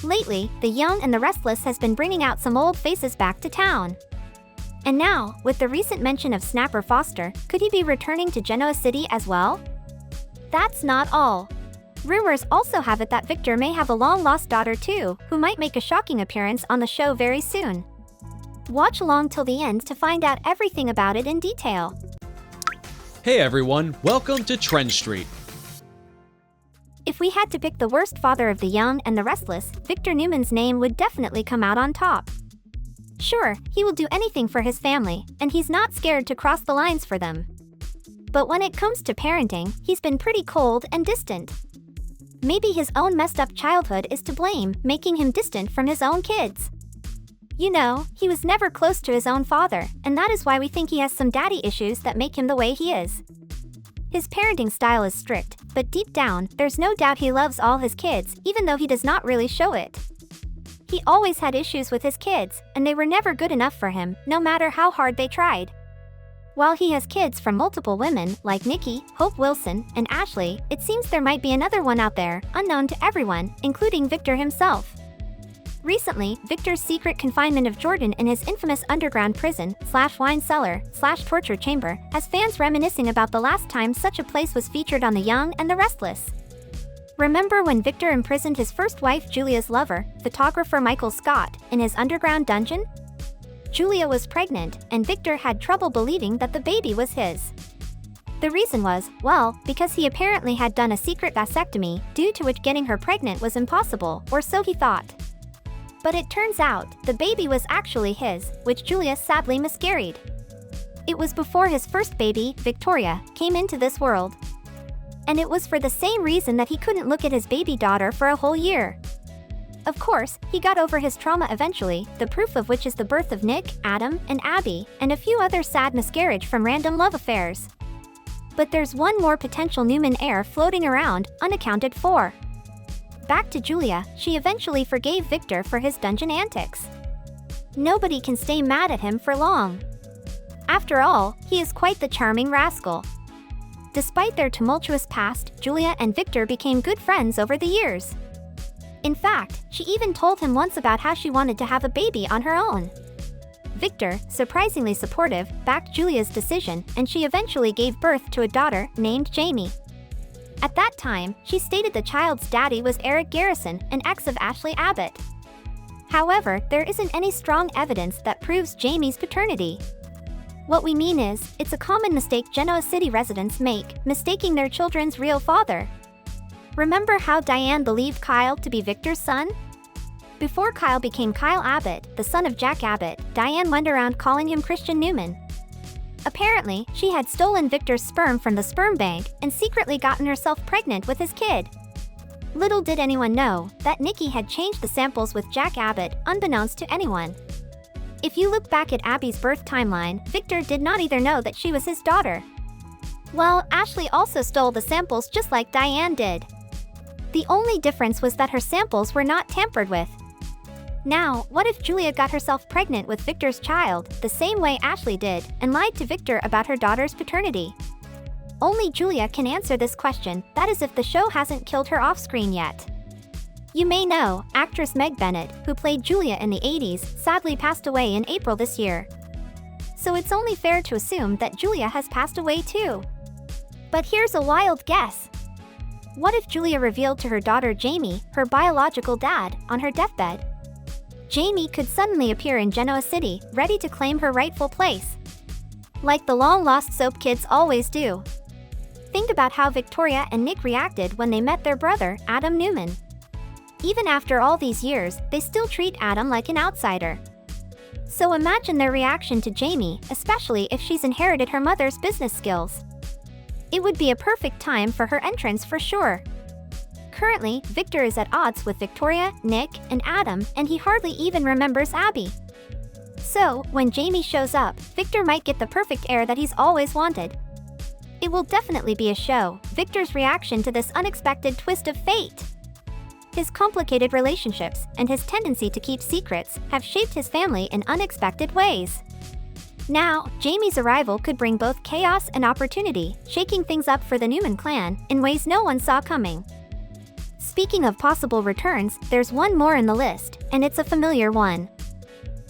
Lately, the Jone and the Restless has been bringing out some old faces back to town. And now, with the recent mention of Snapper Foster, could he be returning to Genoa City as well? That's not all. Rumors also have it that Victor may have a long-lost daughter too, who might make a shocking appearance on the show very soon. Watch along till the end to find out everything about it in detail. Hey everyone, welcome to TrendStreet. If we had to pick the worst father of the Jone and the Restless, Victor Newman's name would definitely come out on top. Sure, he will do anything for his family, and he's not scared to cross the lines for them. But when it comes to parenting, he's been pretty cold and distant. Maybe his own messed up childhood is to blame, making him distant from his own kids. You know, he was never close to his own father, and that is why we think he has some daddy issues that make him the way he is. His parenting style is strict, but deep down, there's no doubt he loves all his kids, even though he does not really show it. He always had issues with his kids, and they were never good enough for him, no matter how hard they tried. While he has kids from multiple women, like Nikki, Hope Wilson, and Ashley, it seems there might be another one out there, unknown to everyone, including Victor himself. Recently, Victor's secret confinement of Jordan in his infamous underground prison/wine cellar/torture chamber has fans reminiscing about the last time such a place was featured on The Jone and the Restless. Remember when Victor imprisoned his first wife Julia's lover, photographer Michael Scott, in his underground dungeon? Julia was pregnant, and Victor had trouble believing that the baby was his. The reason was, well, because he apparently had done a secret vasectomy, due to which getting her pregnant was impossible, or so he thought. But it turns out, the baby was actually his, which Julia sadly miscarried. It was before his first baby, Victoria, came into this world. And it was for the same reason that he couldn't look at his baby daughter for a whole year. Of course, he got over his trauma eventually, the proof of which is the birth of Nick, Adam, and Abby, and a few other sad miscarriage from random love affairs. But there's one more potential Newman heir floating around, unaccounted for. Back to Julia, she eventually forgave Victor for his dungeon antics. Nobody can stay mad at him for long. After all, he is quite the charming rascal. Despite their tumultuous past, Julia and Victor became good friends over the years. In fact, she even told him once about how she wanted to have a baby on her own. Victor, surprisingly supportive, backed Julia's decision, and she eventually gave birth to a daughter named Jamie. At that time, she stated the child's daddy was Eric Garrison, an ex of Ashley Abbott. However, there isn't any strong evidence that proves Jamie's paternity. What we mean is, it's a common mistake Genoa City residents make, mistaking their children's real father. Remember how Diane believed Kyle to be Victor's son? Before Kyle became Kyle Abbott, the son of Jack Abbott, Diane went around calling him Christian Newman. Apparently, she had stolen Victor's sperm from the sperm bank and secretly gotten herself pregnant with his kid. Little did anyone know that Nikki had changed the samples with Jack Abbott, unbeknownst to anyone. If you look back at Abby's birth timeline, Victor did not either know that she was his daughter. Well, Ashley also stole the samples just like Diane did. The only difference was that her samples were not tampered with. Now, what if Julia got herself pregnant with Victor's child, the same way Ashley did, and lied to Victor about her daughter's paternity? Only Julia can answer this question, that is if the show hasn't killed her off-screen yet. You may know, actress Meg Bennett, who played Julia in the 80s, sadly passed away in April this year. So it's only fair to assume that Julia has passed away too. But here's a wild guess. What if Julia revealed to her daughter Jamie, her biological dad, on her deathbed? Jamie could suddenly appear in Genoa City, ready to claim her rightful place. Like the long-lost soap kids always do. Think about how Victoria and Nick reacted when they met their brother, Adam Newman. Even after all these years, they still treat Adam like an outsider. So imagine their reaction to Jamie, especially if she's inherited her mother's business skills. It would be a perfect time for her entrance for sure. Currently, Victor is at odds with Victoria, Nick, and Adam, and he hardly even remembers Abby. So, when Jamie shows up, Victor might get the perfect heir that he's always wanted. It will definitely be a show, Victor's reaction to this unexpected twist of fate. His complicated relationships and his tendency to keep secrets have shaped his family in unexpected ways. Now, Jamie's arrival could bring both chaos and opportunity, shaking things up for the Newman clan in ways no one saw coming. Speaking of possible returns, there's one more in the list, and it's a familiar one.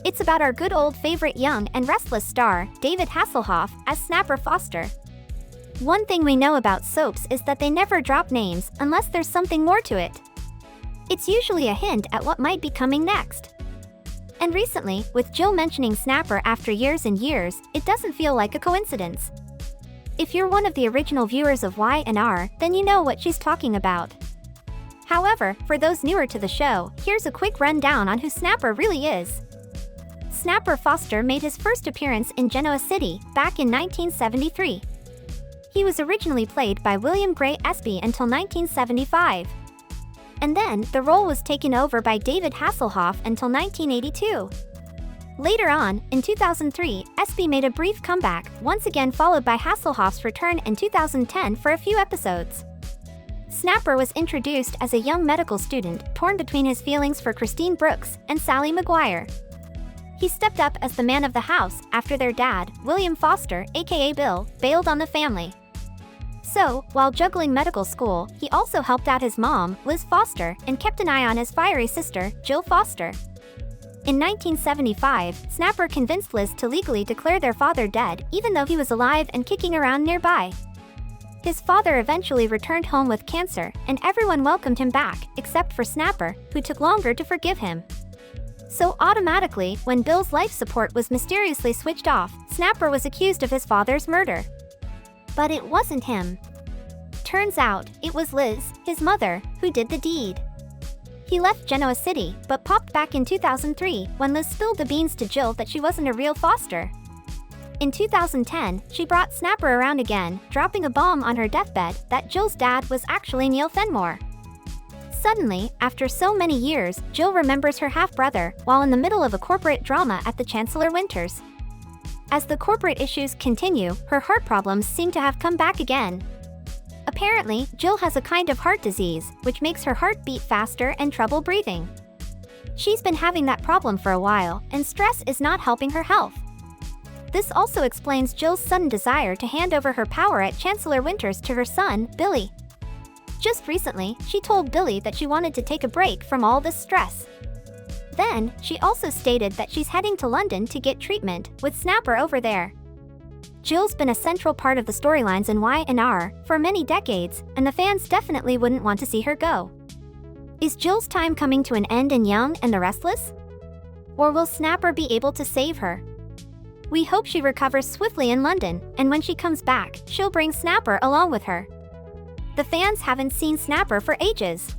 It's about our good old favorite young and restless star, David Hasselhoff, as Snapper Foster. One thing we know about soaps is that they never drop names unless there's something more to it. It's usually a hint at what might be coming next. And recently, with Jill mentioning Snapper after years and years, it doesn't feel like a coincidence. If you're one of the original viewers of Y&R, then you know what she's talking about. However, for those newer to the show, here's a quick rundown on who Snapper really is. Snapper Foster made his first appearance in Genoa City back in 1973. He was originally played by William Gray Espy until 1975. And then, the role was taken over by David Hasselhoff until 1982. Later on, in 2003, Espy made a brief comeback, once again followed by Hasselhoff's return in 2010 for a few episodes. Snapper was introduced as a young medical student, torn between his feelings for Christine Brooks and Sally Maguire. He stepped up as the man of the house after their dad, William Foster, aka Bill, bailed on the family. So, while juggling medical school, he also helped out his mom, Liz Foster, and kept an eye on his fiery sister, Jill Foster. In 1975, Snapper convinced Liz to legally declare their father dead, even though he was alive and kicking around nearby. His father eventually returned home with cancer, and everyone welcomed him back, except for Snapper, who took longer to forgive him. So automatically, when Bill's life support was mysteriously switched off, Snapper was accused of his father's murder. But it wasn't him. Turns out, it was Liz, his mother, who did the deed. He left Genoa City, but popped back in 2003 when Liz spilled the beans to Jill that she wasn't a real Foster. In 2010, she brought Snapper around again, dropping a bomb on her deathbed that Jill's dad was actually Neil Fenmore. Suddenly, after so many years, Jill remembers her half-brother while in the middle of a corporate drama at the Chancellor Winters. As the corporate issues continue, her heart problems seem to have come back again. Apparently, Jill has a kind of heart disease, which makes her heart beat faster and trouble breathing. She's been having that problem for a while, and stress is not helping her health. This also explains Jill's sudden desire to hand over her power at Chancellor Winters to her son, Billy. Just recently, she told Billy that she wanted to take a break from all this stress. Then, she also stated that she's heading to London to get treatment, with Snapper over there. Jill's been a central part of the storylines in Y&R for many decades, and the fans definitely wouldn't want to see her go. Is Jill's time coming to an end in Young and the Restless? Or will Snapper be able to save her? We hope she recovers swiftly in London, and when she comes back, she'll bring Snapper along with her. The fans haven't seen Snapper for ages.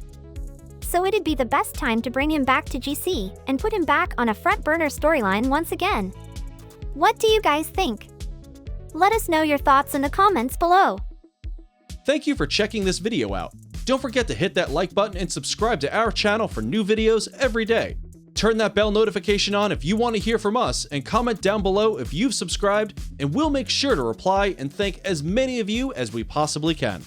So it'd be the best time to bring him back to GC and put him back on a front-burner storyline once again. What do you guys think? Let us know your thoughts in the comments below. Thank you for checking this video out. Don't forget to hit that like button and subscribe to our channel for new videos every day. Turn that bell notification on if you want to hear from us, and comment down below if you've subscribed, and we'll make sure to reply and thank as many of you as we possibly can.